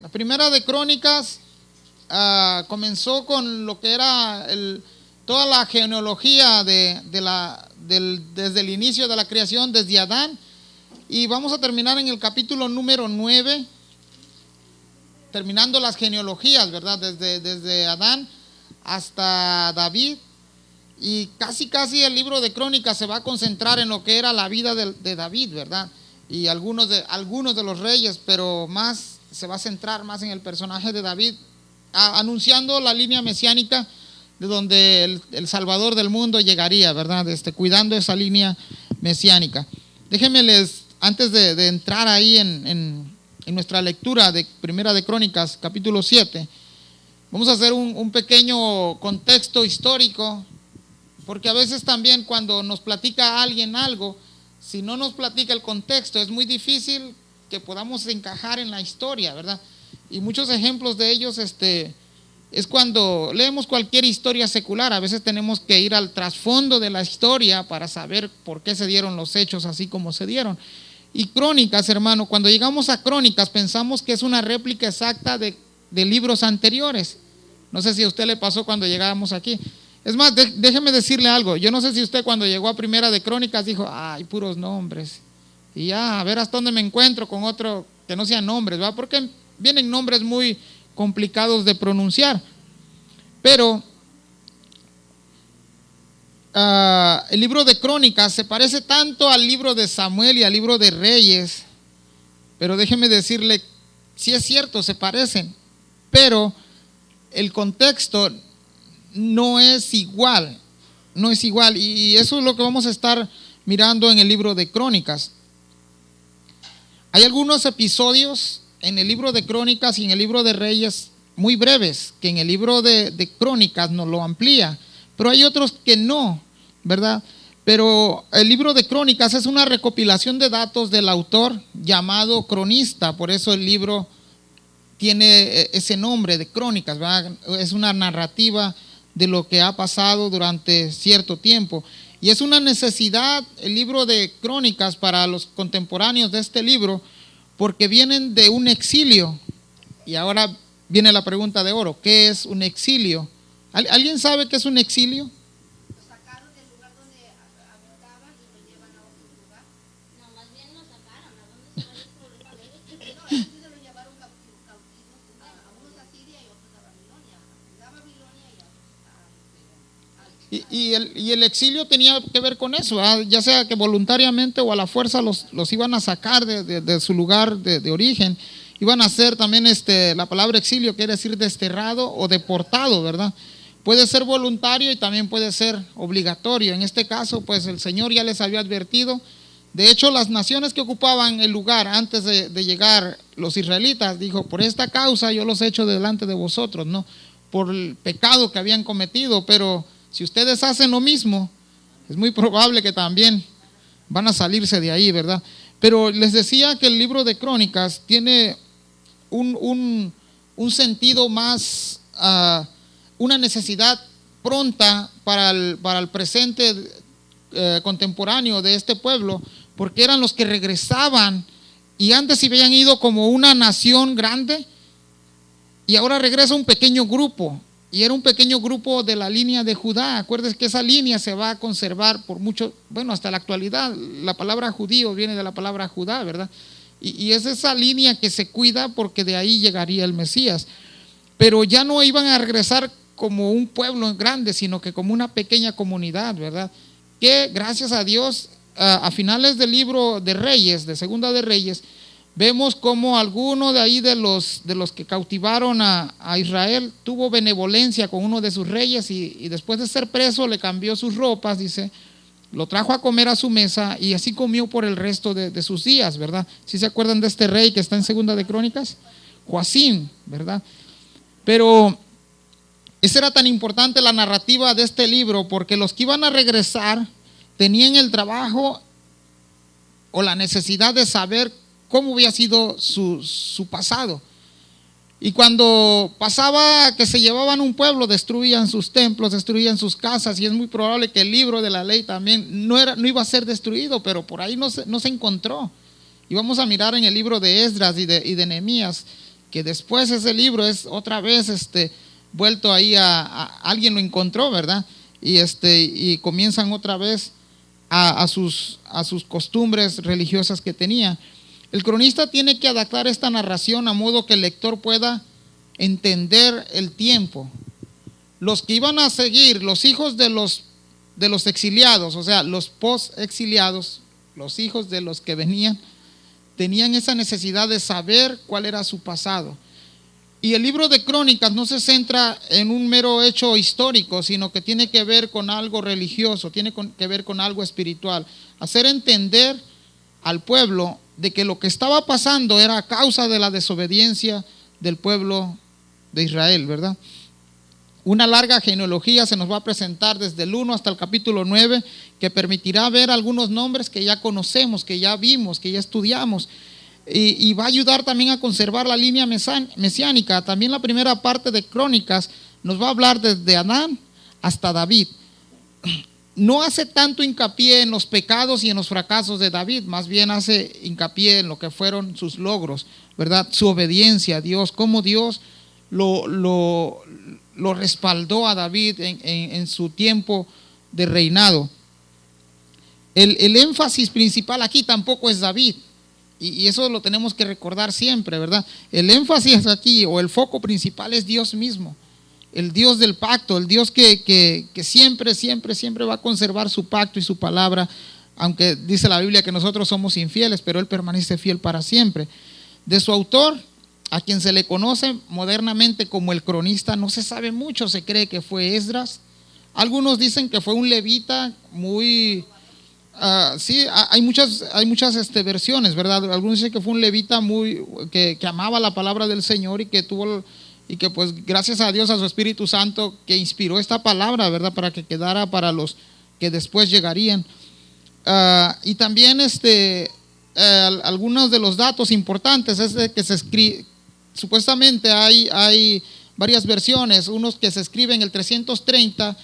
La primera de Crónicas comenzó con lo que era toda la genealogía desde el inicio de la creación, desde Adán, y vamos a terminar en el capítulo número 9, terminando las genealogías, ¿verdad? Desde Adán hasta David, y casi el libro de Crónicas se va a concentrar en lo que era la vida de David, ¿verdad? Y algunos de los reyes, pero más se va a centrar más en el personaje de David, anunciando la línea mesiánica de donde el Salvador del mundo llegaría, ¿verdad? Cuidando esa línea mesiánica. Déjenme antes de entrar ahí en nuestra lectura de Primera de Crónicas, capítulo 7, vamos a hacer un pequeño contexto histórico, porque a veces también cuando nos platica alguien algo, si no nos platica el contexto, es muy difícil que podamos encajar en la historia, ¿verdad? Y muchos ejemplos de ellos es cuando leemos cualquier historia secular. A veces tenemos que ir al trasfondo de la historia para saber por qué se dieron los hechos así como se dieron. Y Crónicas, hermano, cuando llegamos a Crónicas pensamos que es una réplica exacta de libros anteriores. No sé si a usted le pasó cuando llegábamos aquí. Es más, déjeme decirle algo. Yo no sé si usted cuando llegó a Primera de Crónicas dijo, ay, puros nombres. Y ya, a ver hasta dónde me encuentro con otro que no sean nombres, ¿verdad? Porque vienen nombres muy complicados de pronunciar. Pero el libro de Crónicas se parece tanto al libro de Samuel y al libro de Reyes. Pero déjeme decirle, sí es cierto, se parecen, pero el contexto no es igual. No es igual. Y eso es lo que vamos a estar mirando en el libro de Crónicas. Hay algunos episodios en el libro de Crónicas y en el libro de Reyes muy breves, que en el libro de Crónicas nos lo amplía, pero hay otros que no, ¿verdad? Pero el libro de Crónicas es una recopilación de datos del autor llamado cronista, por eso el libro tiene ese nombre de Crónicas, ¿verdad? Es una narrativa de lo que ha pasado durante cierto tiempo. Y es una necesidad el libro de Crónicas para los contemporáneos de este libro, porque vienen de un exilio. Y ahora viene la pregunta de oro, ¿qué es un exilio? ¿Alguien sabe qué es un exilio? Lo sacaron del lugar donde habitaban y lo llevan a otro lugar. No, más bien lo sacaron. ¿A dónde se va el problema de ellos? No, ellos se lo llevaron cautivos a unos a Siria y otros a Babilonia. A Babilonia y a Y el exilio tenía que ver con eso, ¿verdad? Ya sea que voluntariamente o a la fuerza los iban a sacar de su lugar de origen. Iban a ser también, la palabra exilio quiere decir desterrado o deportado, ¿verdad? Puede ser voluntario y también puede ser obligatorio. En este caso, pues el Señor ya les había advertido. De hecho, las naciones que ocupaban el lugar antes de llegar los israelitas, dijo, por esta causa yo los echo delante de vosotros, ¿no? Por el pecado que habían cometido, pero si ustedes hacen lo mismo, es muy probable que también van a salirse de ahí, ¿verdad? Pero les decía que el libro de Crónicas tiene un sentido más, una necesidad pronta para el presente contemporáneo de este pueblo, porque eran los que regresaban y antes se habían ido como una nación grande y ahora regresa un pequeño grupo. Y era un pequeño grupo de la línea de Judá. Acuérdense que esa línea se va a conservar por mucho, bueno, hasta la actualidad. La palabra judío viene de la palabra Judá, ¿verdad? Y es esa línea que se cuida porque de ahí llegaría el Mesías. Pero ya no iban a regresar como un pueblo grande, sino que como una pequeña comunidad, ¿verdad? Que gracias a Dios, a finales del libro de Reyes, de Segunda de Reyes, vemos como alguno de ahí de los que cautivaron a Israel tuvo benevolencia con uno de sus reyes y después de ser preso le cambió sus ropas, dice, lo trajo a comer a su mesa y así comió por el resto de sus días, ¿verdad? ¿Sí se acuerdan de este rey que está en Segunda de Crónicas? Joacim, ¿verdad? Pero esa era tan importante la narrativa de este libro porque los que iban a regresar tenían el trabajo o la necesidad de saber cómo había sido su pasado. Y cuando pasaba que se llevaban un pueblo, destruían sus templos, destruían sus casas, y es muy probable que el libro de la ley también no iba a ser destruido, pero por ahí no se encontró. Y vamos a mirar en el libro de Esdras y de Nehemías que después ese libro es otra vez vuelto ahí alguien lo encontró, ¿verdad? Y comienzan otra vez a sus costumbres religiosas que tenía. El cronista tiene que adaptar esta narración a modo que el lector pueda entender el tiempo. Los que iban a seguir, los hijos de los exiliados, o sea, los post-exiliados, los hijos de los que venían, tenían esa necesidad de saber cuál era su pasado. Y el libro de Crónicas no se centra en un mero hecho histórico, sino que tiene que ver con algo religioso, tiene que ver con algo espiritual. Hacer entender al pueblo de que lo que estaba pasando era a causa de la desobediencia del pueblo de Israel, ¿verdad? Una larga genealogía se nos va a presentar desde el 1 hasta el capítulo 9, que permitirá ver algunos nombres que ya conocemos, que ya vimos, que ya estudiamos, y va a ayudar también a conservar la línea mesiánica. También la primera parte de Crónicas nos va a hablar desde Adán hasta David. No hace tanto hincapié en los pecados y en los fracasos de David, más bien hace hincapié en lo que fueron sus logros, ¿verdad? Su obediencia a Dios, cómo Dios lo respaldó a David en su tiempo de reinado. El énfasis principal aquí tampoco es David, y eso lo tenemos que recordar siempre, ¿verdad? El énfasis aquí, o el foco principal, es Dios mismo, el Dios del pacto, el Dios que siempre va a conservar su pacto y su palabra, aunque dice la Biblia que nosotros somos infieles, pero Él permanece fiel para siempre. De su autor, a quien se le conoce modernamente como el cronista, no se sabe mucho. Se cree que fue Esdras. Algunos dicen que fue un levita muy... sí, hay muchas versiones, ¿verdad? Algunos dicen que fue un levita que amaba la palabra del Señor y que pues gracias a Dios, a su Espíritu Santo, que inspiró esta palabra, ¿verdad? Para que quedara para los que después llegarían. Y también algunos de los datos importantes es de que se escribe. Supuestamente hay varias versiones, unos que se escriben en el 330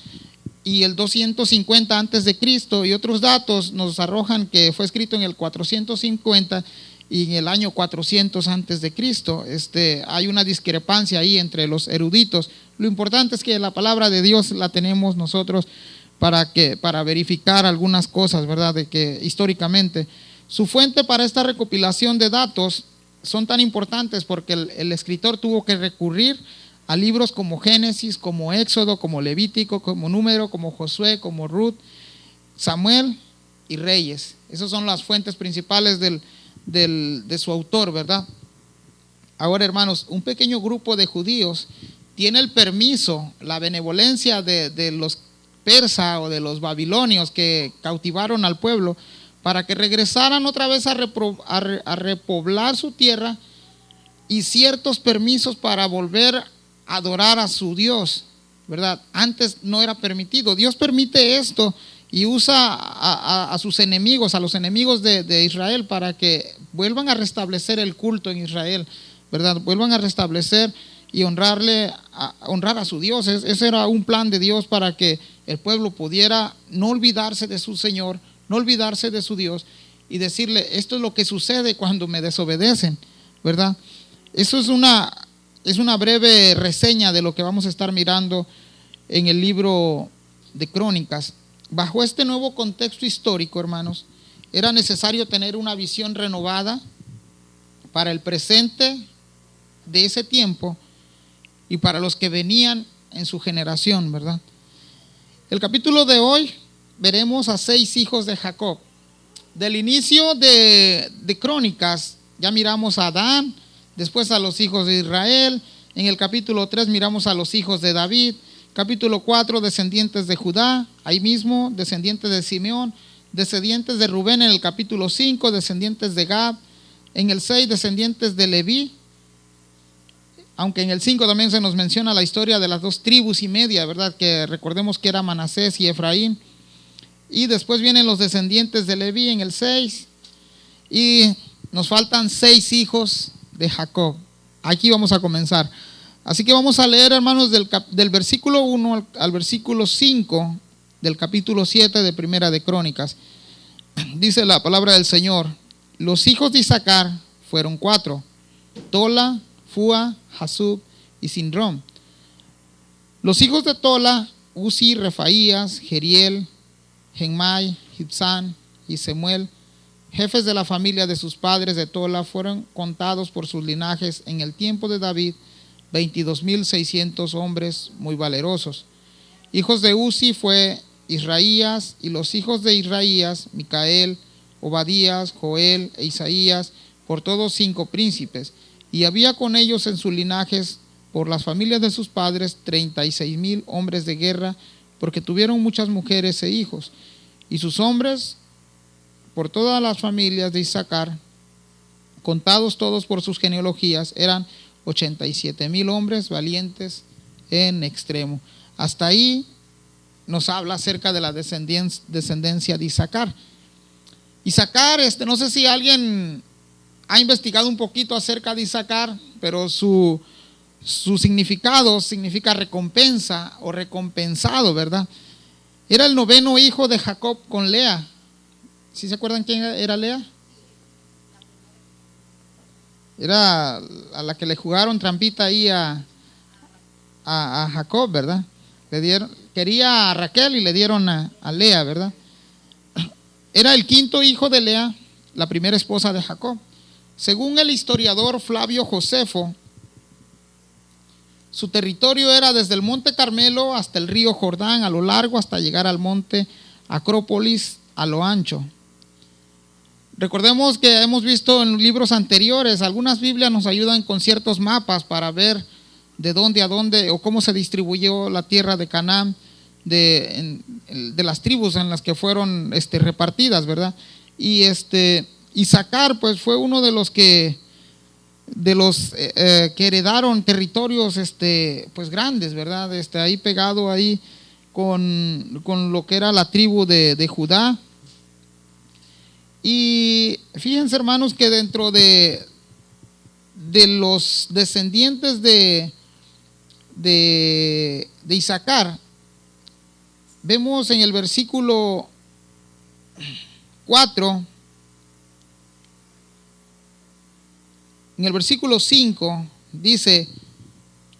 y el 250 antes de Cristo, y otros datos nos arrojan que fue escrito en el 450 y en el año 400 antes de Cristo. Hay una discrepancia ahí entre los eruditos. Lo importante es que la palabra de Dios la tenemos nosotros para verificar algunas cosas, ¿verdad? De que históricamente su fuente para esta recopilación de datos son tan importantes porque el escritor tuvo que recurrir a libros como Génesis, como Éxodo, como Levítico, como Número, como Josué, como Ruth, Samuel y Reyes. Esas son las fuentes principales de su autor, ¿verdad? Ahora, hermanos, un pequeño grupo de judíos tiene el permiso, la benevolencia de los persas o de los babilonios que cautivaron al pueblo, para que regresaran otra vez a repoblar su tierra, y ciertos permisos para volver a adorar a su Dios, ¿verdad? Antes no era permitido. Dios permite esto y usa a sus enemigos, a los enemigos de Israel, para que vuelvan a restablecer el culto en Israel, ¿verdad? Vuelvan a restablecer y honrar a su Dios. Ese era un plan de Dios, para que el pueblo pudiera no olvidarse de su Señor, no olvidarse de su Dios, y decirle: esto es lo que sucede cuando me desobedecen, ¿verdad? Eso es una breve reseña de lo que vamos a estar mirando en el libro de Crónicas. Bajo este nuevo contexto histórico, hermanos, era necesario tener una visión renovada para el presente de ese tiempo y para los que venían en su generación, ¿verdad? El capítulo de hoy veremos a 6 hijos de Jacob. Del inicio de Crónicas ya miramos a Adán, después a los hijos de Israel. En el capítulo 3 miramos a los hijos de David. Capítulo 4, descendientes de Judá, ahí mismo, descendientes de Simeón, descendientes de Rubén. En el capítulo 5, descendientes de Gad. En el 6, descendientes de Leví, aunque en el 5 también se nos menciona la historia de las 2 tribus y media, ¿verdad? Que recordemos que era Manasés y Efraín. Y después vienen los descendientes de Leví en el 6, y nos faltan 6 hijos de Jacob. Aquí vamos a comenzar. Así que vamos a leer, hermanos, del versículo 1 al versículo 5 del capítulo 7 de Primera de Crónicas. Dice la palabra del Señor: los hijos de Isaacar fueron 4, Tola, Fua, Hasub y Sinrom. Los hijos de Tola, Uzi, Refaías, Jeriel, Genmai, Hibsán y Semuel, jefes de la familia de sus padres de Tola, fueron contados por sus linajes en el tiempo de David, 22,600 hombres muy valerosos. Hijos de Uzi fue Israías, y los hijos de Israías, Micael, Obadías, Joel e Isaías, por todos 5 príncipes. Y había con ellos en sus linajes, por las familias de sus padres, 36,000 hombres de guerra, porque tuvieron muchas mujeres e hijos. Y sus hombres, por todas las familias de Isaacar, contados todos por sus genealogías, eran 87,000 hombres valientes en extremo. Hasta ahí nos habla acerca de la descendencia de Isaacar. Isaacar, no sé si alguien ha investigado un poquito acerca de Isaacar, pero su significado significa recompensa o recompensado, ¿verdad? Era el 9º hijo de Jacob con Lea. ¿Sí se acuerdan quién era Lea? Era a la que le jugaron trampita ahí a Jacob, ¿verdad? Quería a Raquel y le dieron a Lea, ¿verdad? Era el 5º hijo de Lea, la primera esposa de Jacob. Según el historiador Flavio Josefo, su territorio era desde el monte Carmelo hasta el río Jordán, a lo largo hasta llegar al monte Acrópolis a lo ancho. Recordemos que hemos visto en libros anteriores, algunas Biblias nos ayudan con ciertos mapas para ver de dónde a dónde o cómo se distribuyó la tierra de Canaán, de las tribus en las que fueron repartidas, ¿verdad? Y Isaacar pues fue uno de los que heredaron territorios pues grandes, ¿verdad? Ahí pegado ahí con lo que era la tribu de Judá. Y fíjense, hermanos, que dentro de los descendientes de Isaacar, vemos en el versículo 4, en el versículo 5, dice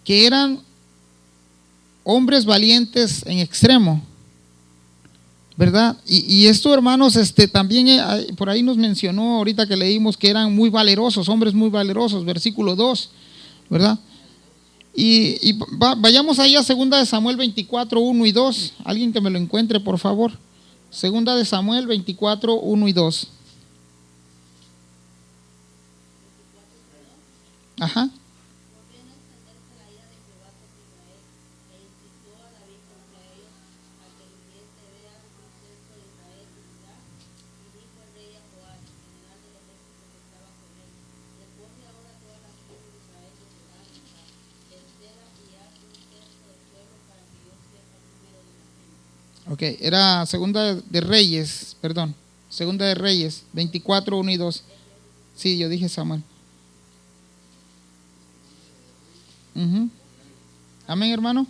que eran hombres valientes en extremo, ¿verdad? Y esto, hermanos, también por ahí nos mencionó ahorita que leímos que eran muy valerosos, hombres muy valerosos, versículo 2, ¿verdad? Y vayamos ahí a 2 de Samuel 24, 1 y 2. Alguien que me lo encuentre, por favor. 2 de Samuel 24, 1 y 2. Ajá. Ok, era Segunda de Reyes, 24, 1 y 2. Sí, yo dije Samuel. Amén, hermano.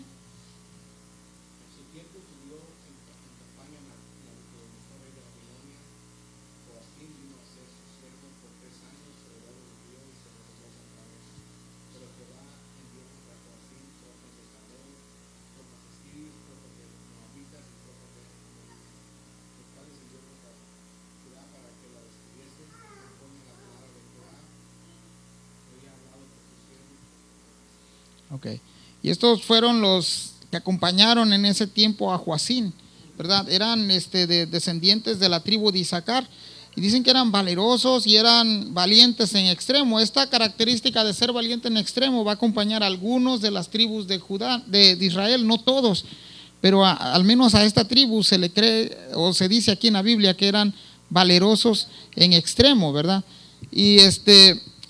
Okay. Y estos fueron los que acompañaron en ese tiempo a Joacín, ¿verdad? Eran descendientes de la tribu de Isaacar, y dicen que eran valerosos y eran valientes en extremo. Esta característica de ser valiente en extremo va a acompañar a algunos de las tribus de Judá, de Israel, no todos, pero al menos a esta tribu se le cree o se dice aquí en la Biblia que eran valerosos en extremo, ¿verdad?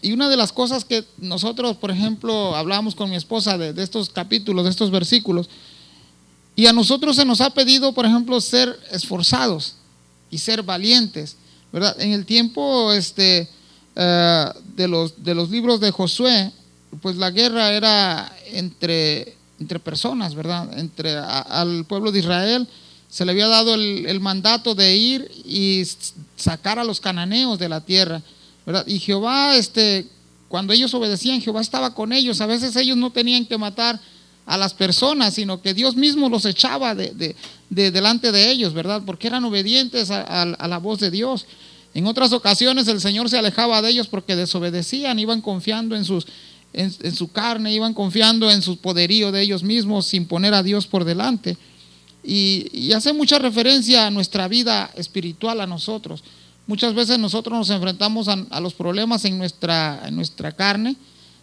Y una de las cosas que nosotros, por ejemplo, hablábamos con mi esposa de estos capítulos, de estos versículos, y a nosotros se nos ha pedido, por ejemplo, ser esforzados y ser valientes, ¿verdad? En el tiempo de los libros de Josué, pues la guerra era entre personas, ¿verdad? Al pueblo de Israel se le había dado el mandato de ir y sacar a los cananeos de la tierra, ¿verdad? Y Jehová cuando ellos obedecían, Jehová estaba con ellos. A veces ellos no tenían que matar a las personas, sino que Dios mismo los echaba de delante de ellos, ¿verdad? Porque eran obedientes a la voz de Dios. En otras ocasiones el Señor se alejaba de ellos porque desobedecían, iban confiando en su carne, iban confiando en su poderío de ellos mismos sin poner a Dios por delante. Y hace mucha referencia a nuestra vida espiritual, a nosotros. Muchas veces nosotros nos enfrentamos a los problemas en nuestra carne,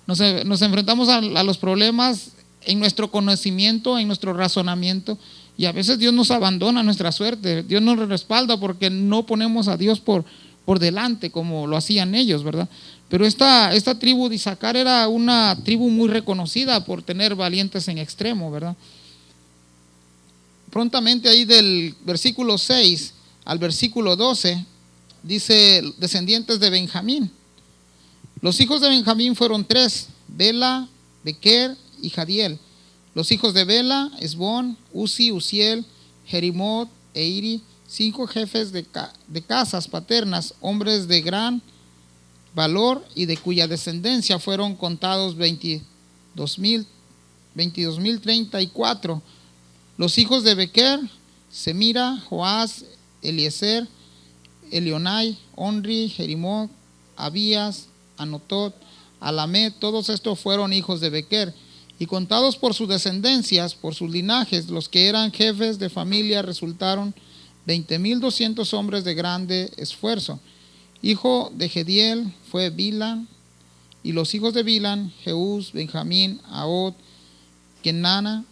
nos enfrentamos a los problemas en nuestro conocimiento, en nuestro razonamiento, y a veces Dios nos abandona nuestra suerte, Dios nos respalda porque no ponemos a Dios por delante como lo hacían ellos, ¿verdad? Pero esta tribu de Isaacar era una tribu muy reconocida por tener valientes en extremo, ¿verdad? Prontamente ahí del versículo 6 al versículo 12 dice: descendientes de Benjamín. Los hijos de Benjamín fueron 3: Bela, Bequer y Jadiel. Los hijos de Bela: Esbón, Uzi, Uziel, Jerimot e Iri. 5 jefes de casas paternas, hombres de gran valor y de cuya descendencia fueron contados 22,034. Los hijos de Bequer: Semira, Joás, Eliezer, Elionai, Onri, Jerimot, Abías, Anotot, Alamed. Todos estos fueron hijos de Bequer. Y contados por sus descendencias, por sus linajes, los que eran jefes de familia, resultaron 20,200 hombres de grande esfuerzo. Hijo de Gediel fue Bilán, y los hijos de Bilán: Jeús, Benjamín, Ahod, Kenana,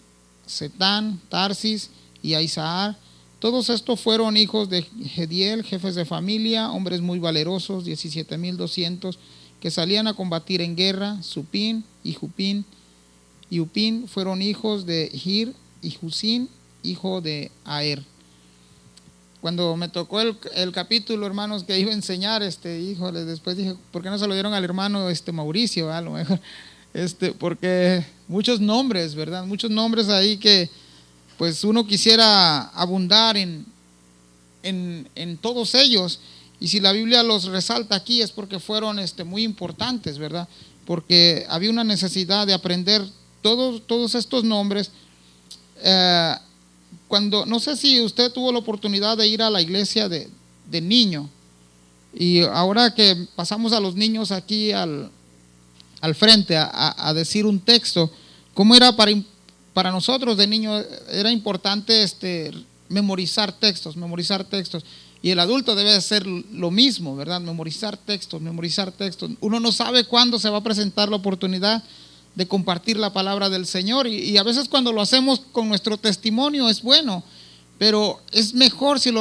Setán, Tarsis y Aizahar. Todos estos fueron hijos de Gediel, jefes de familia, hombres muy valerosos, 17,200, que salían a combatir en guerra. Supín y Jupín y Upín fueron hijos de Gir, y Husín, hijo de Aer. Cuando me tocó el capítulo, hermanos, que iba a enseñar, híjole, después dije, ¿por qué no se lo dieron al hermano Mauricio? A lo mejor, porque muchos nombres, ¿verdad? Muchos nombres ahí que pues uno quisiera abundar en todos ellos. Y si la Biblia los resalta aquí es porque fueron muy importantes, ¿verdad? Porque había una necesidad de aprender todos estos nombres. Cuando, no sé si usted tuvo la oportunidad de ir a la iglesia de niño, y ahora que pasamos a los niños aquí al frente a decir un texto, ¿cómo era para nosotros de niño? Era importante memorizar textos, y el adulto debe hacer lo mismo, ¿verdad? Memorizar textos. Uno no sabe cuándo se va a presentar la oportunidad de compartir la palabra del Señor, y a veces cuando lo hacemos con nuestro testimonio es bueno, pero es mejor si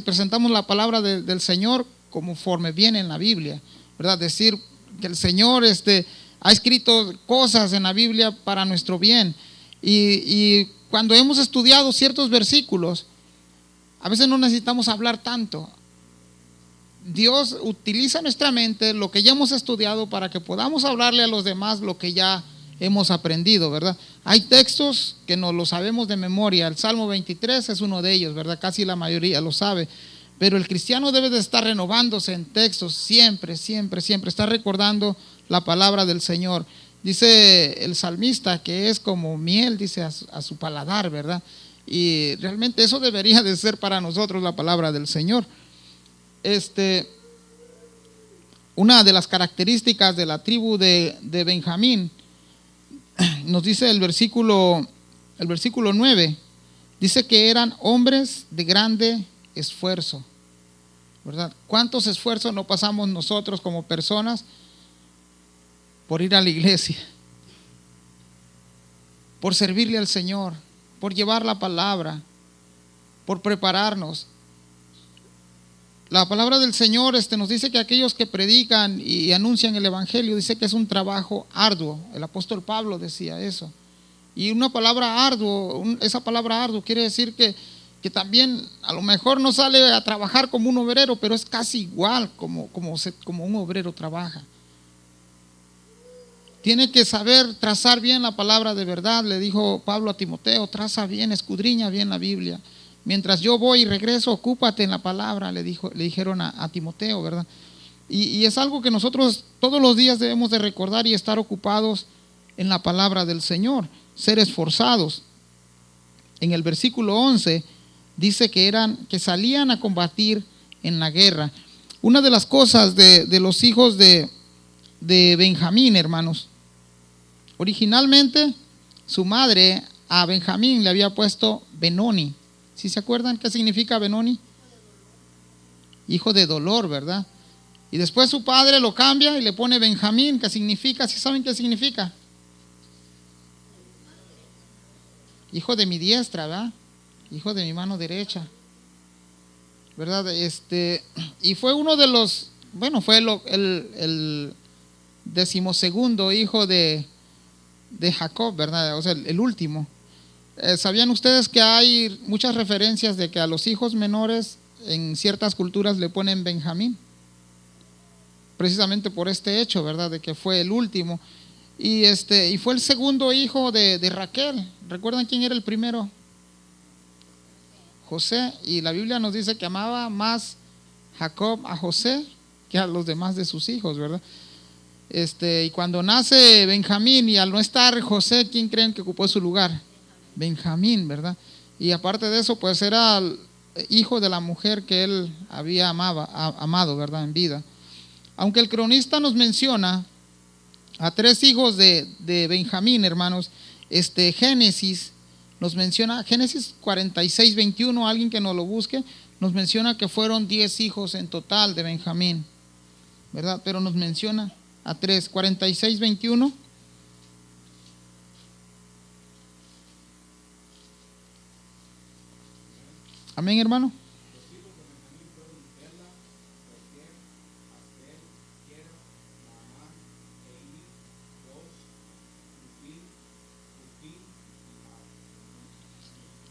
presentamos la palabra del Señor conforme viene en la Biblia, ¿verdad? Decir que el Señor ha escrito cosas en la Biblia para nuestro bien, y cuando hemos estudiado ciertos versículos, a veces no necesitamos hablar tanto. Dios utiliza nuestra mente, lo que ya hemos estudiado, para que podamos hablarle a los demás lo que ya hemos aprendido, ¿verdad? Hay textos que no lo sabemos de memoria. El Salmo 23 es uno de ellos, ¿verdad? Casi la mayoría lo sabe. Pero el cristiano debe de estar renovándose en textos siempre, está recordando la palabra del Señor. Dice el salmista que es como miel, dice, a su paladar, ¿verdad? Y realmente eso debería de ser para nosotros la palabra del Señor. Una de las características de la tribu de Benjamín, nos dice el versículo 9, dice que eran hombres de grande esfuerzo, ¿verdad? ¿Cuántos esfuerzos no pasamos nosotros como personas por ir a la iglesia, por servirle al Señor, por llevar la palabra, por prepararnos? La palabra del Señor nos dice que aquellos que predican y anuncian el evangelio, dice que es un trabajo arduo. El apóstol Pablo decía eso. Y una palabra arduo, esa palabra arduo quiere decir que también a lo mejor no sale a trabajar como un obrero, pero es casi igual como un obrero trabaja. Tiene que saber trazar bien la palabra de verdad. Le dijo Pablo a Timoteo: traza bien, escudriña bien la Biblia. Mientras yo voy y regreso, ocúpate en la palabra, le dijeron a Timoteo, ¿verdad? Y es algo que nosotros todos los días debemos de recordar y estar ocupados en la palabra del Señor, ser esforzados. En el versículo 11 dice que salían a combatir en la guerra. Una de las cosas de los hijos de Benjamín, hermanos, originalmente su madre a Benjamín le había puesto Benoni. ¿Sí se acuerdan qué significa Benoni? Hijo de dolor, ¿verdad? Y después su padre lo cambia y le pone Benjamín, que significa, ¿sí saben qué significa? Hijo de mi diestra, ¿verdad? Hijo de mi mano derecha, ¿verdad? Y fue uno de los, bueno, fue el 12º hijo de Jacob, ¿verdad? O sea, el último. ¿Sabían ustedes que hay muchas referencias de que a los hijos menores en ciertas culturas le ponen Benjamín? Precisamente por este hecho, ¿verdad? De que fue el último. Y fue el segundo hijo de Raquel. ¿Recuerdan quién era el primero? José. Y la Biblia nos dice que amaba más Jacob a José que a los demás de sus hijos, ¿verdad? Y cuando nace Benjamín y al no estar José, ¿quién creen que ocupó su lugar? Benjamín, ¿verdad? Y aparte de eso, pues era el hijo de la mujer que él había amado, ¿verdad? En vida. Aunque el cronista nos menciona a 3 hijos de Benjamín, hermanos, Génesis nos menciona, Génesis 46:21, alguien que nos lo busque, nos menciona que fueron 10 hijos en total de Benjamín, ¿verdad? Pero nos menciona a 3, 46:21. Amén, hermano.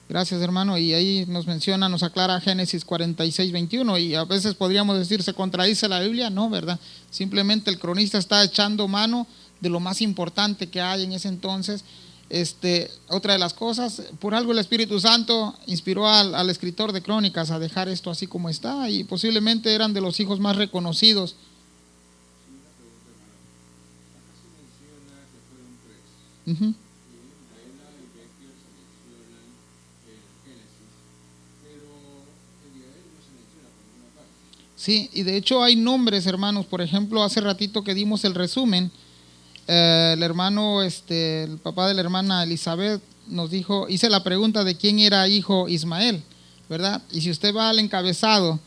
Gracias, hermano. Y ahí nos menciona, nos aclara Génesis 46:21. Y a veces podríamos decir, ¿se contradice la Biblia? No, ¿verdad? Simplemente el cronista está echando mano de lo más importante que hay en ese entonces. Otra de las cosas, por algo el Espíritu Santo inspiró al escritor de Crónicas a dejar esto así como está, y posiblemente eran de los hijos más reconocidos. Uh-huh. Sí, y de hecho hay nombres, hermanos. Por ejemplo, hace ratito que dimos el resumen, el hermano, el papá de la hermana Elizabeth nos dijo, hice la pregunta de quién era hijo Ismael, ¿verdad? Y si usted va al encabezado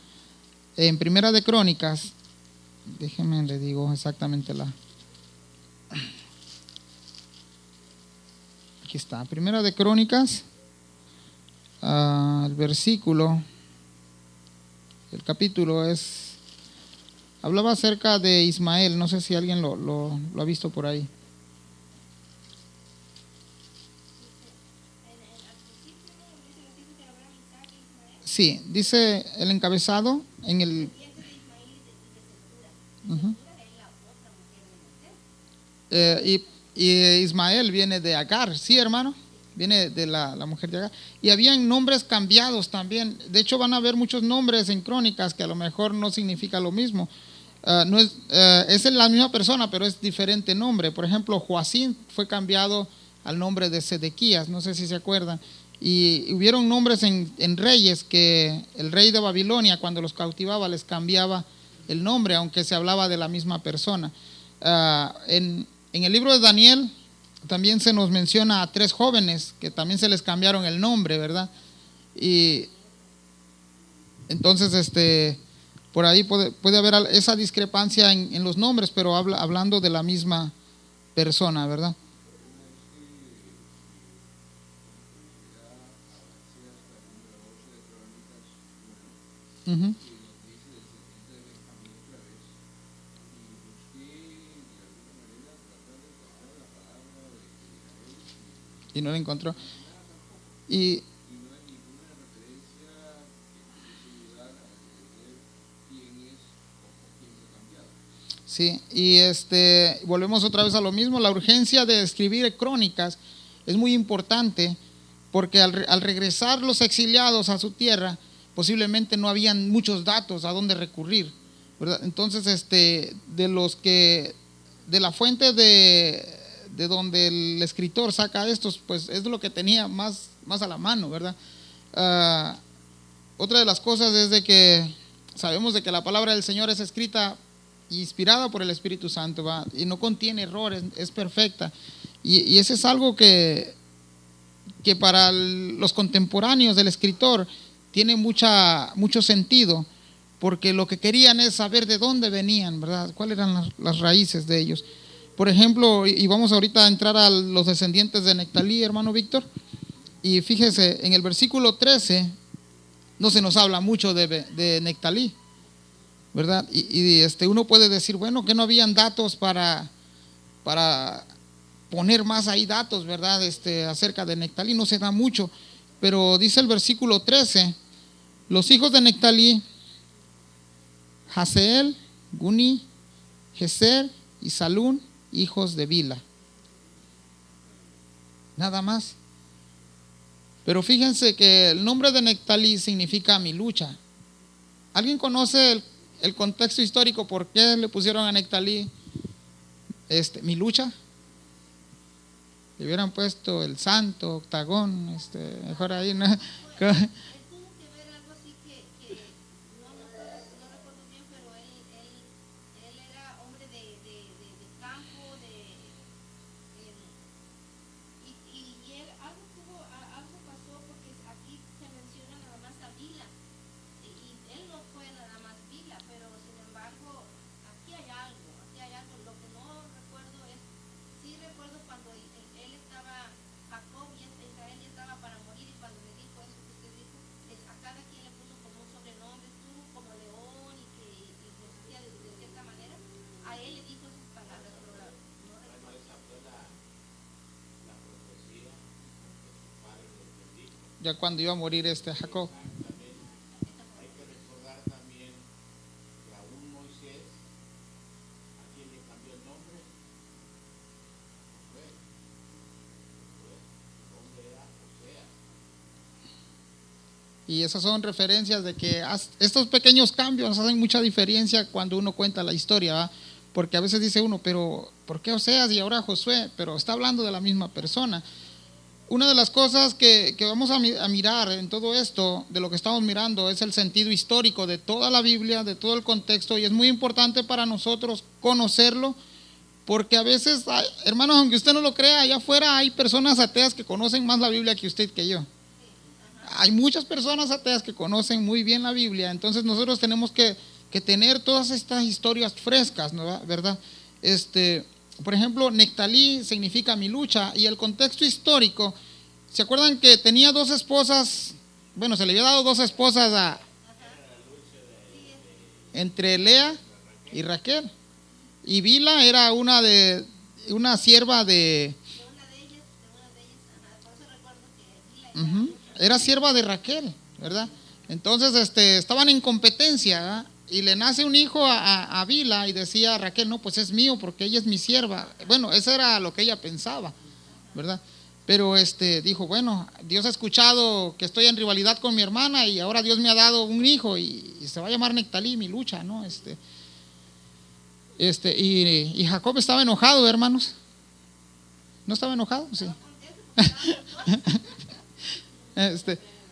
en Primera de Crónicas, déjeme le digo exactamente aquí está, Primera de Crónicas, el versículo, el capítulo hablaba acerca de Ismael. No sé si alguien lo ha visto por ahí. Sí, dice el encabezado en el... Uh-huh. Y Ismael viene de Agar, ¿sí, hermano? Viene de la mujer de Agar. Y habían nombres cambiados también. De hecho, van a haber muchos nombres en Crónicas que a lo mejor no significa lo mismo. No es la misma persona, pero es diferente nombre. Por ejemplo, Joacín fue cambiado al nombre de Sedequías, no sé si se acuerdan. Y hubieron nombres en reyes que el rey de Babilonia, cuando los cautivaba, les cambiaba el nombre, aunque se hablaba de la misma persona. En el libro de Daniel también se nos menciona a 3 jóvenes que también se les cambiaron el nombre, ¿verdad? Y entonces por ahí puede haber esa discrepancia en los nombres, pero hablando de la misma persona, ¿verdad? Uh-huh. Y no la encontró. Y sí, y volvemos otra vez a lo mismo. La urgencia de escribir crónicas es muy importante, porque al regresar los exiliados a su tierra, posiblemente no habían muchos datos a dónde recurrir, ¿verdad? Entonces, de los que, de la fuente de donde el escritor saca estos, pues es lo que tenía más a la mano, ¿verdad? Otra de las cosas es de que sabemos de que la palabra del Señor es escrita e inspirada por el Espíritu Santo, ¿va? Y no contiene errores, es perfecta. Y ese es algo que para los contemporáneos del escritor tiene mucho sentido, porque lo que querían es saber de dónde venían, ¿verdad? ¿Cuáles eran las raíces de ellos? Por ejemplo, y vamos ahorita a entrar a los descendientes de Nectalí, hermano Víctor, y fíjese, en el versículo 13 no se nos habla mucho de Nectalí, ¿verdad? Y uno puede decir, bueno, que no habían datos para poner más ahí datos, ¿verdad? Acerca de Nectalí, no se da mucho, pero dice el versículo 13, los hijos de Nectalí, Haseel, Guni, Geser y Salún, hijos de Bila. Nada más. Pero fíjense que el nombre de Nectalí significa mi lucha. ¿Alguien conoce el contexto histórico por qué le pusieron a Nectalí mi lucha? Le hubieran puesto el santo, octagón, mejor ahí, ¿no? Tuvo que ver algo así que no recuerdo bien, pero él era hombre de campo, y él algo pasó porque aquí se menciona nada más a Bila, y él no fue nada más Bila, pero sin embargo aquí hay algo, lo que no recuerdo es, sí recuerdo cuando él estaba, Jacob y Israel ya estaba para morir, y cuando le dijo eso que usted dijo, a cada quien le puso como un sobrenombre, tú como león, y los hacía de cierta manera, a él le dijo esas palabras, pero no recuerdo. Ya cuando iba a morir Jacob. Hay que recordar también que aún Moisés, ¿a quién le cambió el nombre? ¿Dónde era Oseas? Y esas son referencias de que estos pequeños cambios hacen mucha diferencia cuando uno cuenta la historia, ¿va? Porque a veces dice uno, pero ¿por qué Oseas y ahora Josué? Pero está hablando de la misma persona. Una de las cosas que vamos a mirar en todo esto, de lo que estamos mirando, es el sentido histórico de toda la Biblia, de todo el contexto, y es muy importante para nosotros conocerlo, porque a veces, hermanos, aunque usted no lo crea, allá afuera hay personas ateas que conocen más la Biblia que usted que yo. Hay muchas personas ateas que conocen muy bien la Biblia, entonces nosotros tenemos que tener todas estas historias frescas, ¿no? ¿Verdad? Por ejemplo, Nectalí significa mi lucha, y el contexto histórico, ¿se acuerdan que tenía dos esposas? Bueno, se le había dado dos esposas entre Lea y Raquel, y Bila era una sierva de era sierva de Raquel, ¿verdad? Entonces estaban en competencia, ¿verdad? Y le nace un hijo a Bila, y decía a Raquel, no, pues es mío porque ella es mi sierva. Bueno, eso era lo que ella pensaba, ¿verdad? Pero dijo, bueno, Dios ha escuchado que estoy en rivalidad con mi hermana, y ahora Dios me ha dado un hijo, y se va a llamar Nectalí, mi lucha, ¿no? Y Jacob estaba enojado, hermanos. ¿No estaba enojado? Sí.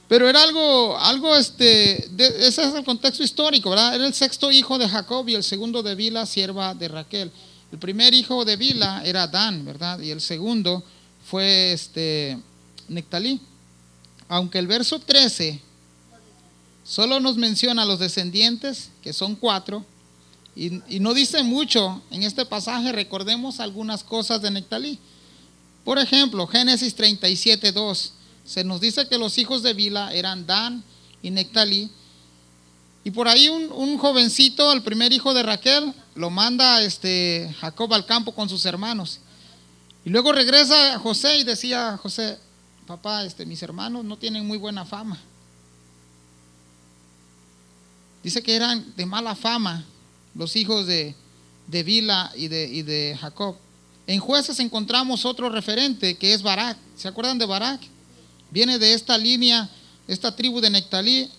Pero era ese es el contexto histórico, ¿verdad? Era el sexto hijo de Jacob y el segundo de Bila, sierva de Raquel. El primer hijo de Bila era Dan, ¿verdad? Y el segundo fue Nectalí. Aunque el verso 13 solo nos menciona a los descendientes, que son 4, y no dice mucho en este pasaje, recordemos algunas cosas de Nectalí. Por ejemplo, Génesis 37:2. Se nos dice que los hijos de Bila eran Dan y Nectalí. Y por ahí un jovencito, el primer hijo de Raquel, lo manda Jacob al campo con sus hermanos. Y luego regresa José y decía José, papá, mis hermanos no tienen muy buena fama. Dice que eran de mala fama los hijos de Bila y de Jacob. En Jueces encontramos otro referente que es Barak. ¿Se acuerdan de Barak? Viene de esta línea, esta tribu de Nectalí.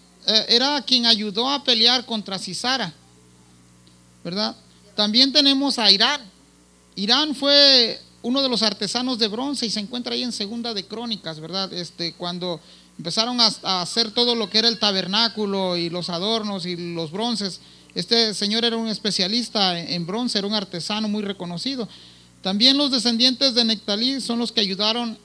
Era quien ayudó a pelear contra Sisara. ¿verdad? También tenemos a Irán. Irán fue uno de los artesanos de bronce y se encuentra ahí en Segunda de Crónicas, ¿verdad? Cuando empezaron a hacer todo lo que era el tabernáculo y los adornos y los bronces, este señor era un especialista en bronce, era un artesano muy reconocido. También los descendientes de Nectalí son los que ayudaron,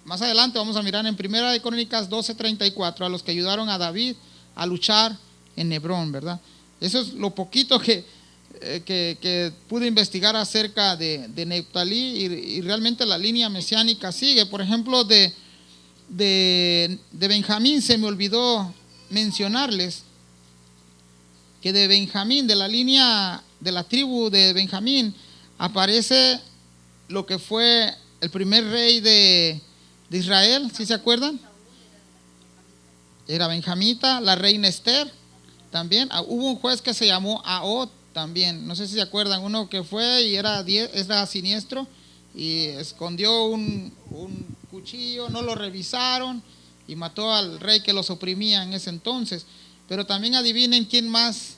más adelante vamos a mirar en Primera de Crónicas 12:34, a los que ayudaron a David a luchar en Hebrón, ¿verdad? Eso es lo poquito que pude investigar acerca de Neftalí, y realmente la línea mesiánica sigue. Por ejemplo, de Benjamín se me olvidó mencionarles que de Benjamín, de la línea de la tribu de Benjamín, aparece lo que fue el primer rey de Israel, ¿sí se acuerdan? Era benjamita, la reina Esther también. Hubo un juez que se llamó Ahod también, no sé si se acuerdan, uno que fue y era siniestro y escondió un cuchillo, no lo revisaron y mató al rey que los oprimía en ese entonces. Pero también adivinen quién más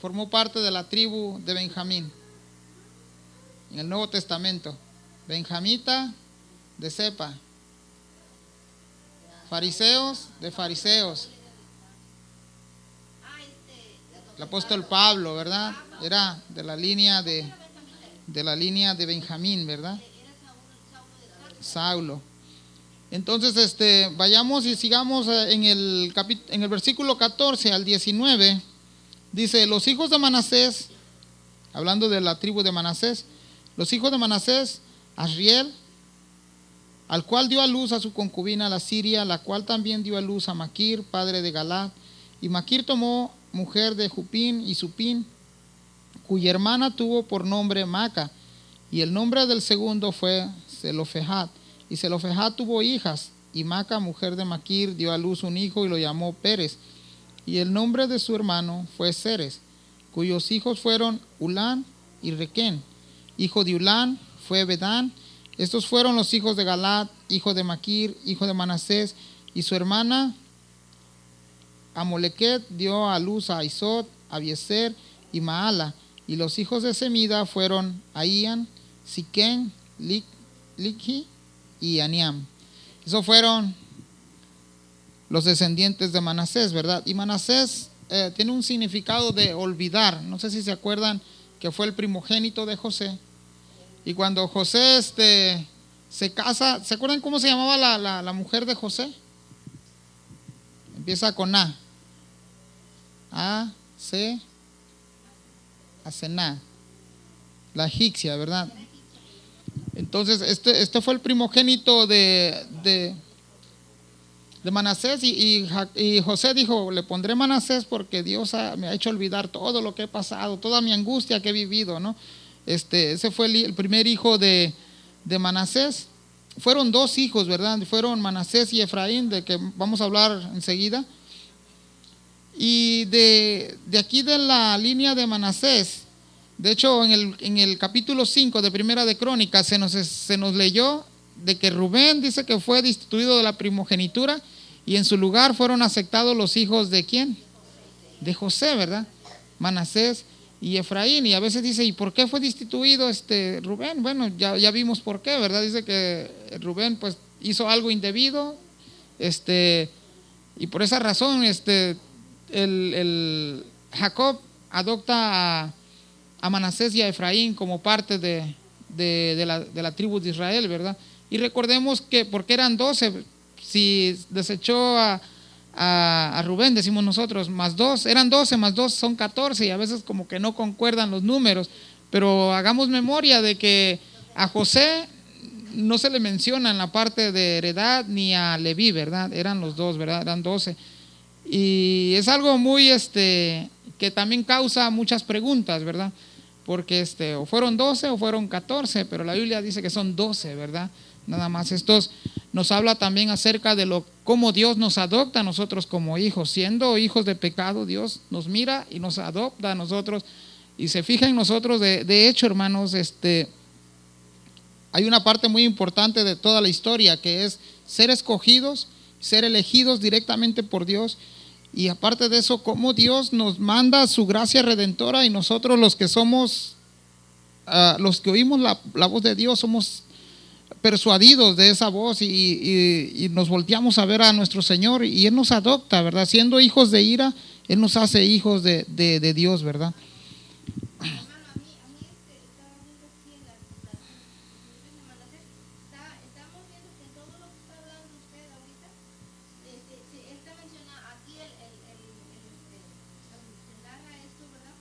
formó parte de la tribu de Benjamín en el Nuevo Testamento. Benjamita de Cepa, fariseos de fariseos. El apóstol Pablo, ¿verdad? Era de la línea de Benjamín, ¿verdad? Saulo. Entonces, vayamos y sigamos en el versículo 14 al 19. Dice: los hijos de Manasés, hablando de la tribu de Manasés, los hijos de Manasés, Asriel, al cual dio a luz a su concubina la Siria, la cual también dio a luz a Maquir, padre de Galad. Y Maquir tomó mujer de Jupín y Supín, cuya hermana tuvo por nombre Maca, y el nombre del segundo fue Zelofehad. Y Zelofehad tuvo hijas, y Maca, mujer de Maquir, dio a luz un hijo y lo llamó Pérez. Y el nombre de su hermano fue Ceres, cuyos hijos fueron Ulán y Requén. Hijo de Ulán fue Bedán. Estos fueron los hijos de Galad, hijo de Maquir, hijo de Manasés, y su hermana Amolequet dio a luz a Isod, Abiezer y Maala. Y los hijos de Semida fueron Aían, Siquén, Likhi y Aniam. Esos fueron los descendientes de Manasés, ¿verdad? Y Manasés tiene un significado de olvidar. No sé si se acuerdan que fue el primogénito de José. Y cuando José se casa, ¿se acuerdan cómo se llamaba la mujer de José? Empieza con A. Asená, la egipcia, ¿verdad? Entonces, este fue el primogénito de Manasés, y José dijo: le pondré Manasés porque Dios me ha hecho olvidar todo lo que he pasado, toda mi angustia que he vivido, ¿no? Ese fue el primer hijo de Manasés. Fueron dos hijos, ¿verdad? Fueron Manasés y Efraín, de que vamos a hablar enseguida. Y de aquí de la línea de Manasés, de hecho en el capítulo 5 de Primera de Crónicas se nos leyó de que Rubén dice que fue destituido de la primogenitura y en su lugar fueron aceptados los hijos de ¿quién? De José, ¿verdad? Manasés y Efraín. Y a veces dice: ¿y por qué fue destituido Rubén? Bueno, ya vimos por qué, ¿verdad? Dice que Rubén pues hizo algo indebido, y por esa razón el Jacob adopta a Manasés y a Efraín como parte de la tribu de Israel, ¿verdad? Y recordemos que porque eran 12, si desechó a Rubén, decimos nosotros, más 2, eran 12, más 2 son 14, y a veces como que no concuerdan los números, pero hagamos memoria de que a José no se le menciona en la parte de heredad ni a Leví, ¿verdad? Eran los dos, ¿verdad? Eran 12. Y es algo muy que también causa muchas preguntas, ¿verdad? Porque o fueron 12 o fueron 14, pero la Biblia dice que son 12, ¿verdad? Nada más. Estos nos habla también acerca de cómo Dios nos adopta a nosotros como hijos. Siendo hijos de pecado, Dios nos mira y nos adopta a nosotros y se fija en nosotros. De hecho, hermanos, hay una parte muy importante de toda la historia, que es ser escogidos, ser elegidos directamente por Dios. Y aparte de eso, cómo Dios nos manda su gracia redentora y nosotros los que somos, los que oímos la voz de Dios, somos persuadidos de esa voz y nos volteamos a ver a nuestro Señor y Él nos adopta, ¿verdad? Siendo hijos de ira, Él nos hace hijos de Dios, ¿verdad? Hermano, a mí estaba viendo aquí en las de Manasés, estamos viendo que en todo lo que está hablando usted ahorita, está mencionando aquí se narra esto, ¿verdad?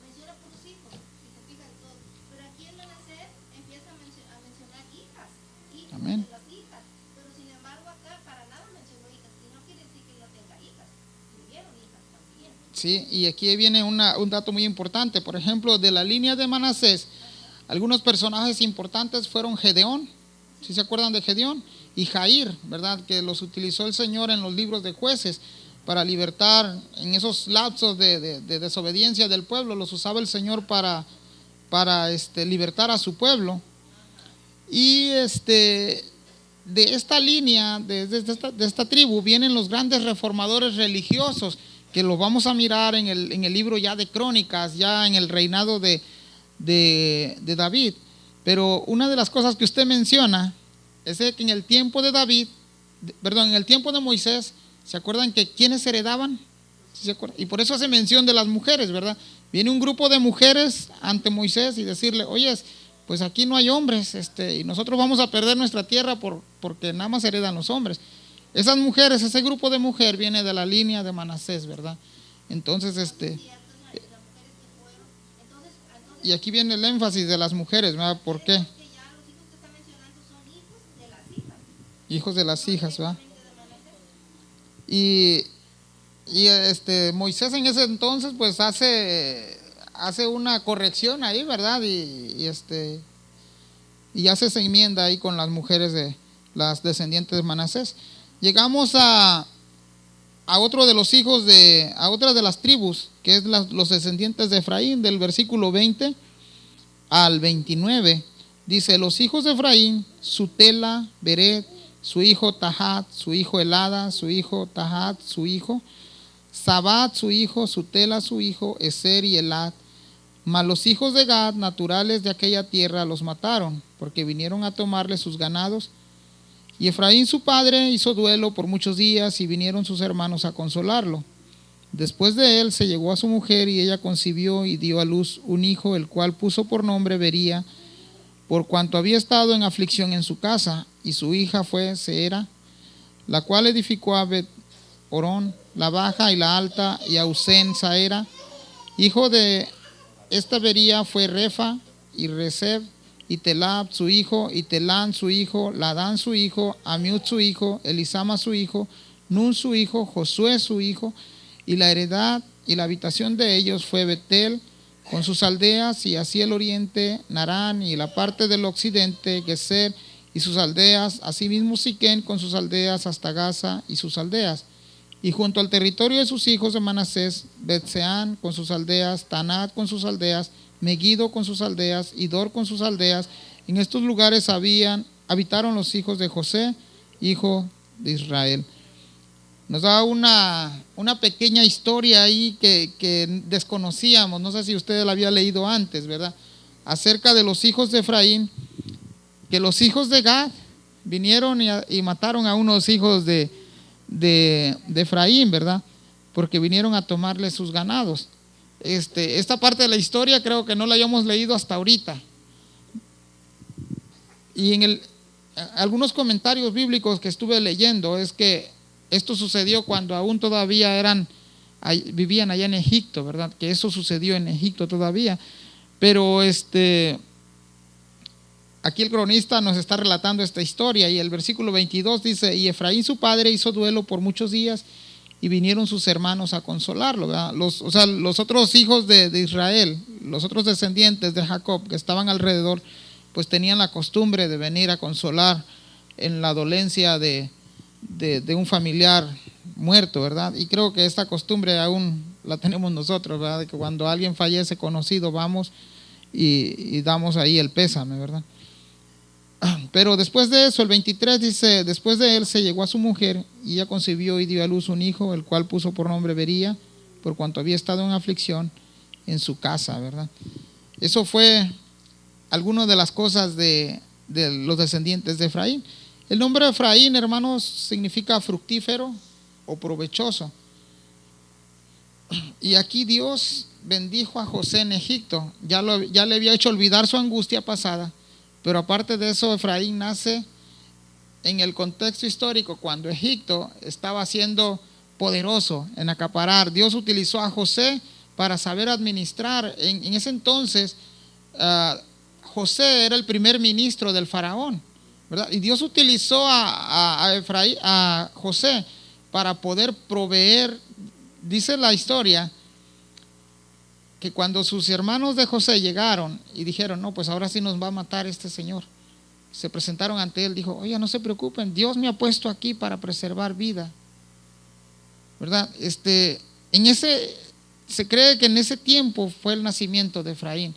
Menciona puros hijos, si se fija de todo. Pero aquí en Manasés empieza a mencionar hijas Amén. de las hijas. Pero sin embargo acá para nada mencionó hijas, y no quiere decir que no tenga hijas, tuvieron hijas también. Sí, y aquí viene un dato muy importante. Por ejemplo, de la línea de Manasés, algunos personajes importantes fueron Gedeón, si se acuerdan de Gedeón, y Jair, ¿verdad? Que los utilizó el Señor en los libros de Jueces para libertar en esos lapsos de desobediencia del pueblo. Los usaba el Señor para libertar a su pueblo. Y de esta línea, de esta tribu, vienen los grandes reformadores religiosos, que los vamos a mirar en el libro ya de Crónicas, ya en el reinado de David. Pero una de las cosas que usted menciona es que en el tiempo de en el tiempo de Moisés, ¿se acuerdan que quiénes heredaban? ¿Sí se acuerdan? Y por eso hace mención de las mujeres, ¿verdad? Viene un grupo de mujeres ante Moisés y decirle, oye, pues aquí no hay hombres, y nosotros vamos a perder nuestra tierra porque nada más heredan los hombres. Esas mujeres, ese grupo de mujer viene de la línea de Manasés, ¿verdad? Entonces, y aquí viene el énfasis de las mujeres, ¿verdad? ¿Por qué? Hijos de las hijas, ¿verdad? Y Moisés en ese entonces pues hace una corrección ahí, ¿verdad? Y hace esa enmienda ahí con las mujeres de las descendientes de Manasés. Llegamos a otro de los hijos a otra de las tribus, que es los descendientes de Efraín, del versículo 20 al 29. Dice, los hijos de Efraín, Sutela, Beret, su hijo Tahat, su hijo Elada, su hijo Tahat, su hijo Sabat, su hijo Sutela, su hijo Eser y Elad. Mas los hijos de Gad, naturales de aquella tierra, los mataron, porque vinieron a tomarle sus ganados. Y Efraín su padre hizo duelo por muchos días, y vinieron sus hermanos a consolarlo. Después de él se llegó a su mujer, y ella concibió y dio a luz un hijo, el cual puso por nombre Bería, por cuanto había estado en aflicción en su casa. Y su hija fue Seera, la cual edificó a Bet-Orón, la baja y la alta, y a Usén Saera. Hijo de esta Bería fue Refa y Rezeb, y Telab su hijo, y Telán su hijo, Ladán su hijo, Amiud su hijo, Elisama su hijo, Nun su hijo, Josué su hijo. Y la heredad y la habitación de ellos fue Betel con sus aldeas, y hacia el oriente Narán, y la parte del occidente Geser y sus aldeas, asimismo Siquén con sus aldeas hasta Gaza y sus aldeas. Y junto al territorio de sus hijos de Manasés, Betseán con sus aldeas, Tanat con sus aldeas, Megiddo con sus aldeas, y Dor con sus aldeas. En estos lugares habitaron los hijos de José, hijo de Israel. Nos da una pequeña historia ahí que desconocíamos, no sé si usted la había leído antes, ¿verdad? Acerca de los hijos de Efraín, que los hijos de Gad vinieron y mataron a unos hijos de Efraín, ¿verdad? Porque vinieron a tomarle sus ganados. Esta parte de la historia creo que no la hayamos leído hasta ahorita. Y en algunos comentarios bíblicos que estuve leyendo es que esto sucedió cuando aún todavía vivían allá en Egipto, ¿verdad? Que eso sucedió en Egipto todavía. Pero aquí el cronista nos está relatando esta historia, y el versículo 22 dice, y Efraín su padre hizo duelo por muchos días, y vinieron sus hermanos a consolarlo, ¿verdad? Los otros hijos de Israel, los otros descendientes de Jacob que estaban alrededor, pues tenían la costumbre de venir a consolar en la dolencia de un familiar muerto, ¿verdad? Y creo que esta costumbre aún la tenemos nosotros, ¿verdad? De que cuando alguien fallece conocido vamos y damos ahí el pésame, ¿verdad? Pero después de eso, el 23 dice, después de él se llegó a su mujer y ella concibió y dio a luz un hijo, el cual puso por nombre Bería, por cuanto había estado en aflicción en su casa, ¿verdad? Eso fue algunas de las cosas de los descendientes de Efraín. El nombre de Efraín, hermanos, significa fructífero o provechoso. Y aquí Dios bendijo a José en Egipto. Ya le había hecho olvidar su angustia pasada. Pero aparte de eso, Efraín nace en el contexto histórico cuando Egipto estaba siendo poderoso en acaparar. Dios utilizó a José para saber administrar. En ese entonces, José era el primer ministro del faraón, ¿verdad? Y Dios utilizó a José para poder proveer. Dice la historia que cuando sus hermanos de José llegaron y dijeron, no, pues ahora sí nos va a matar este señor, se presentaron ante él, dijo, oye, no se preocupen, Dios me ha puesto aquí para preservar vida, ¿verdad? Se cree que en ese tiempo fue el nacimiento de Efraín,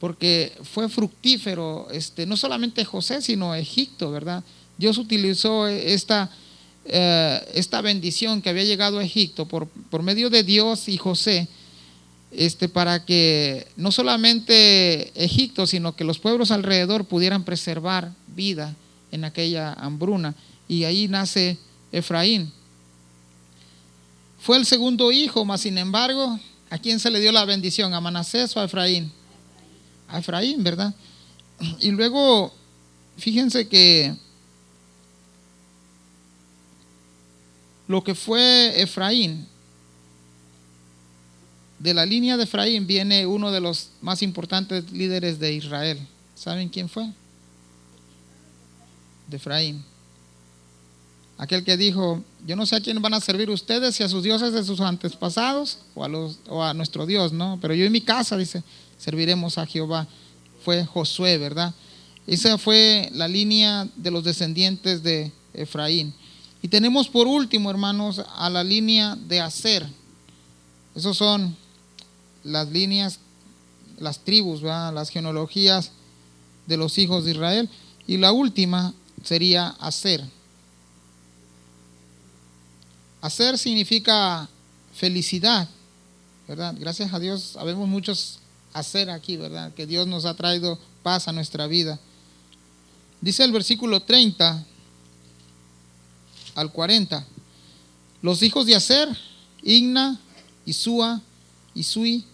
porque fue fructífero, no solamente José, sino Egipto, ¿verdad? Dios utilizó esta bendición que había llegado a Egipto por medio de Dios y José, para que no solamente Egipto, sino que los pueblos alrededor pudieran preservar vida en aquella hambruna. Y ahí nace Efraín. Fue el segundo hijo, mas sin embargo, ¿a quién se le dio la bendición? ¿A Manasés o a Efraín? A Efraín, ¿verdad? Y luego, fíjense que lo que fue Efraín, de la línea de Efraín viene uno de los más importantes líderes de Israel. ¿Saben quién fue? De Efraín. Aquel que dijo, yo no sé a quién van a servir ustedes, si a sus dioses de sus antepasados o a nuestro Dios, ¿no? Pero yo en mi casa, dice, serviremos a Jehová. Fue Josué, ¿verdad? Esa fue la línea de los descendientes de Efraín. Y tenemos por último, hermanos, a la línea de Aser. Esos son las líneas, las tribus, ¿verdad? Las genealogías de los hijos de Israel. Y la última sería Aser. Aser significa felicidad, ¿verdad? Gracias a Dios sabemos muchos Aser aquí, ¿verdad? Que Dios nos ha traído paz a nuestra vida. Dice el versículo 30 al 40. Los hijos de Aser, Igna, Isúa, Isui,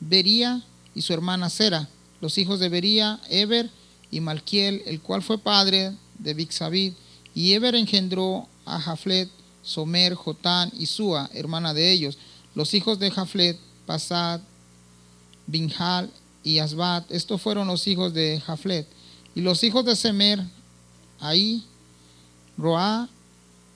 Bería y su hermana Sera. Los hijos de Bería, Eber y Malquiel, el cual fue padre de Bixabid. Y Eber engendró a Jaflet, Somer, Jotán y Sua, hermana de ellos. Los hijos de Jaflet, Pasad, Binjal y Asbat. Estos fueron los hijos de Jaflet. Y los hijos de Semer, Ahí, Roá,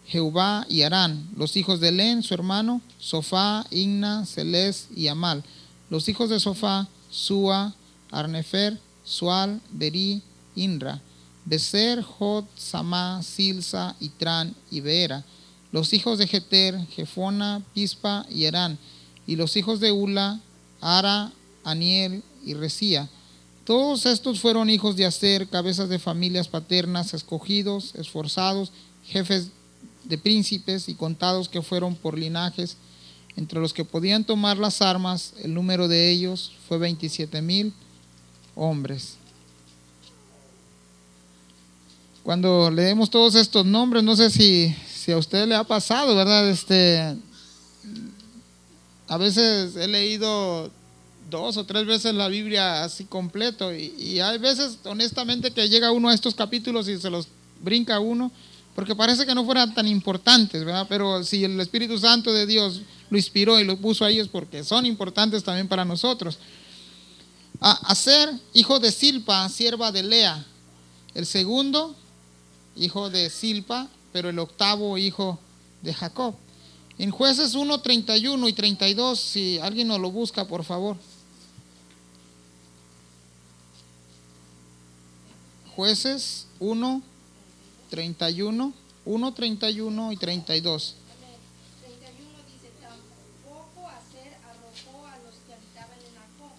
Jehová y Arán. Los hijos de Len, su hermano, Sofá, Igna, Celes y Amal. Los hijos de Sofá, Sua, Arnefer, Sual, Berí, Inra, Beser, Jod, Samá, Silsa, Itrán y Beera. Los hijos de Jeter, Jefona, Pispa y Herán. Y los hijos de Ula, Ara, Aniel y Resía. Todos estos fueron hijos de Aser, cabezas de familias paternas, escogidos, esforzados, jefes de príncipes y contados que fueron por linajes. Entre los que podían tomar las armas, el número de ellos fue 27,000 hombres. Cuando leemos todos estos nombres, no sé si a usted le ha pasado, ¿verdad? A veces he leído 2 o 3 veces la Biblia así completo y hay veces honestamente que llega uno a estos capítulos y se los brinca uno porque parece que no fueran tan importantes, ¿verdad? Pero si el Espíritu Santo de Dios lo inspiró y lo puso ahí es porque son importantes también para nosotros. Aser, hijo de Silpa, sierva de Lea. El segundo, hijo de Silpa, pero el octavo, hijo de Jacob. En Jueces 1, 31 y 32, si alguien nos lo busca, por favor. Jueces 1, 31 y 32. 31 dice, tampoco Aser arrojó a los que habitaban en Jacob,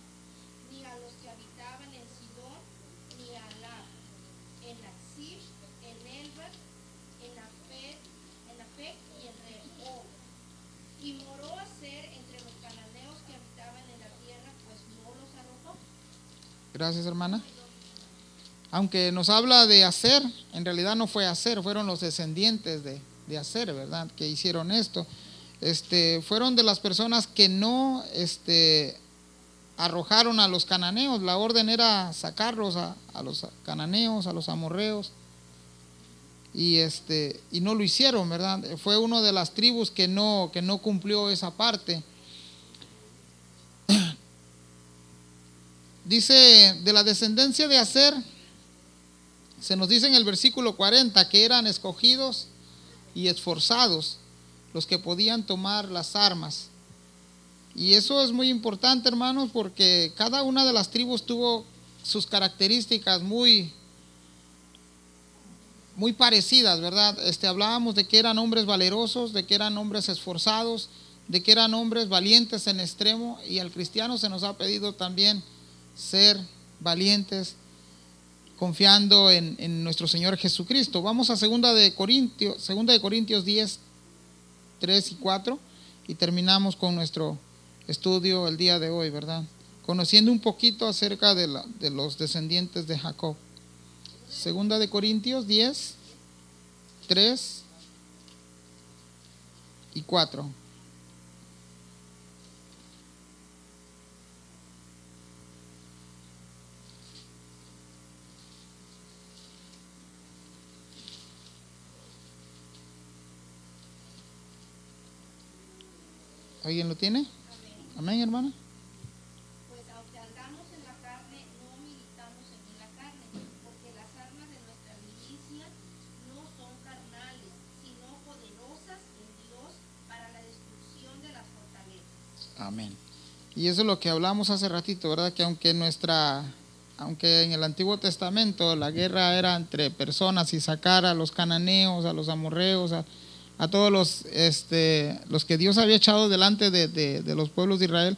ni a los que habitaban en Sidón, ni a Lab, en Laxi, Gracias, hermana. Aunque nos habla de Aser, en realidad no fue Aser, fueron los descendientes de Aser, ¿verdad? Que hicieron esto. Fueron de las personas que no arrojaron a los cananeos. La orden era sacarlos a los cananeos, a los amorreos. Y no lo hicieron, ¿verdad? Fue una de las tribus que no cumplió esa parte. Dice, de la descendencia de Aser, se nos dice en el versículo 40 que eran escogidos y esforzados los que podían tomar las armas. Y eso es muy importante, hermanos, porque cada una de las tribus tuvo sus características muy parecidas, ¿verdad? Hablábamos de que eran hombres valerosos, de que eran hombres esforzados, de que eran hombres valientes en extremo, y al cristiano se nos ha pedido también ser valientes, confiando en nuestro Señor Jesucristo. Vamos a 2 de Corintios 10, 3 y 4 y terminamos con nuestro estudio el día de hoy, ¿verdad? Conociendo un poquito acerca de los descendientes de Jacob. 2 de Corintios 10, 3 y 4. ¿Alguien lo tiene? Amén, hermana. Pues aunque andamos en la carne, no militamos según la carne, porque las armas de nuestra milicia no son carnales, sino poderosas en Dios para la destrucción de las fortalezas. Amén. Y eso es lo que hablamos hace ratito, ¿verdad? Que aunque en el Antiguo Testamento la guerra era entre personas y sacar a los cananeos, a los amorreos, a todos los que Dios había echado delante de los pueblos de Israel,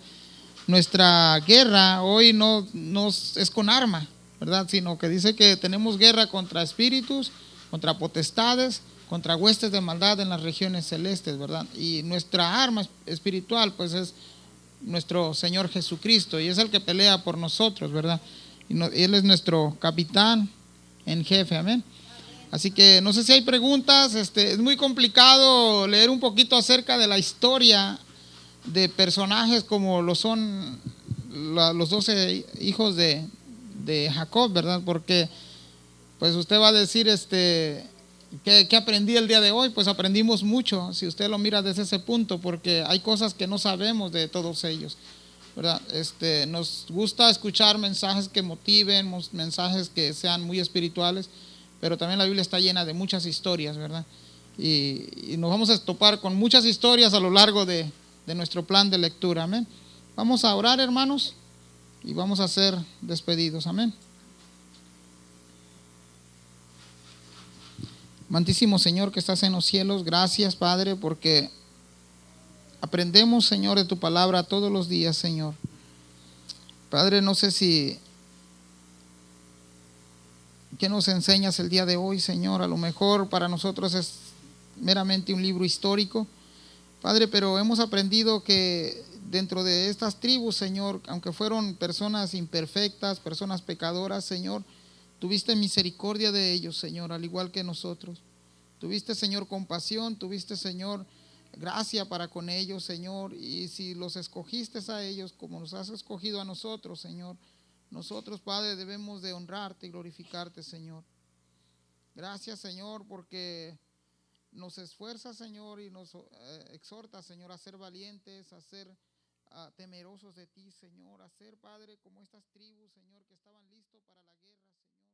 nuestra guerra hoy no es con arma, ¿verdad? Sino que dice que tenemos guerra contra espíritus, contra potestades, contra huestes de maldad en las regiones celestes, ¿verdad? Y nuestra arma espiritual pues es nuestro Señor Jesucristo, y es el que pelea por nosotros, ¿verdad? Él es nuestro capitán en jefe, amén. Así que no sé si hay preguntas. Es muy complicado leer un poquito acerca de la historia de personajes como lo son los 12 hijos de Jacob, ¿verdad? Porque pues usted va a decir, ¿qué aprendí el día de hoy? Pues aprendimos mucho, si usted lo mira desde ese punto, porque hay cosas que no sabemos de todos ellos, ¿verdad? Nos gusta escuchar mensajes que motiven, mensajes que sean muy espirituales, pero también la Biblia está llena de muchas historias, ¿verdad? Y nos vamos a topar con muchas historias a lo largo de nuestro plan de lectura, amén. Vamos a orar, hermanos, y vamos a ser despedidos, amén. Amantísimo Señor que estás en los cielos, gracias, Padre, porque aprendemos, Señor, de tu palabra todos los días, Señor. Padre, no sé ¿qué nos enseñas el día de hoy, Señor? A lo mejor para nosotros es meramente un libro histórico, Padre, pero hemos aprendido que dentro de estas tribus, Señor, aunque fueron personas imperfectas, personas pecadoras, Señor, tuviste misericordia de ellos, Señor, al igual que nosotros. Tuviste, Señor, compasión, tuviste, Señor, gracia para con ellos, Señor, y si los escogiste a ellos como nos has escogido a nosotros, Señor, nosotros, Padre, debemos de honrarte y glorificarte, Señor. Gracias, Señor, porque nos esfuerza, Señor, y nos exhorta, Señor, a ser valientes, a ser temerosos de ti, Señor, a ser, Padre, como estas tribus, Señor, que estaban listos para la guerra, Señor.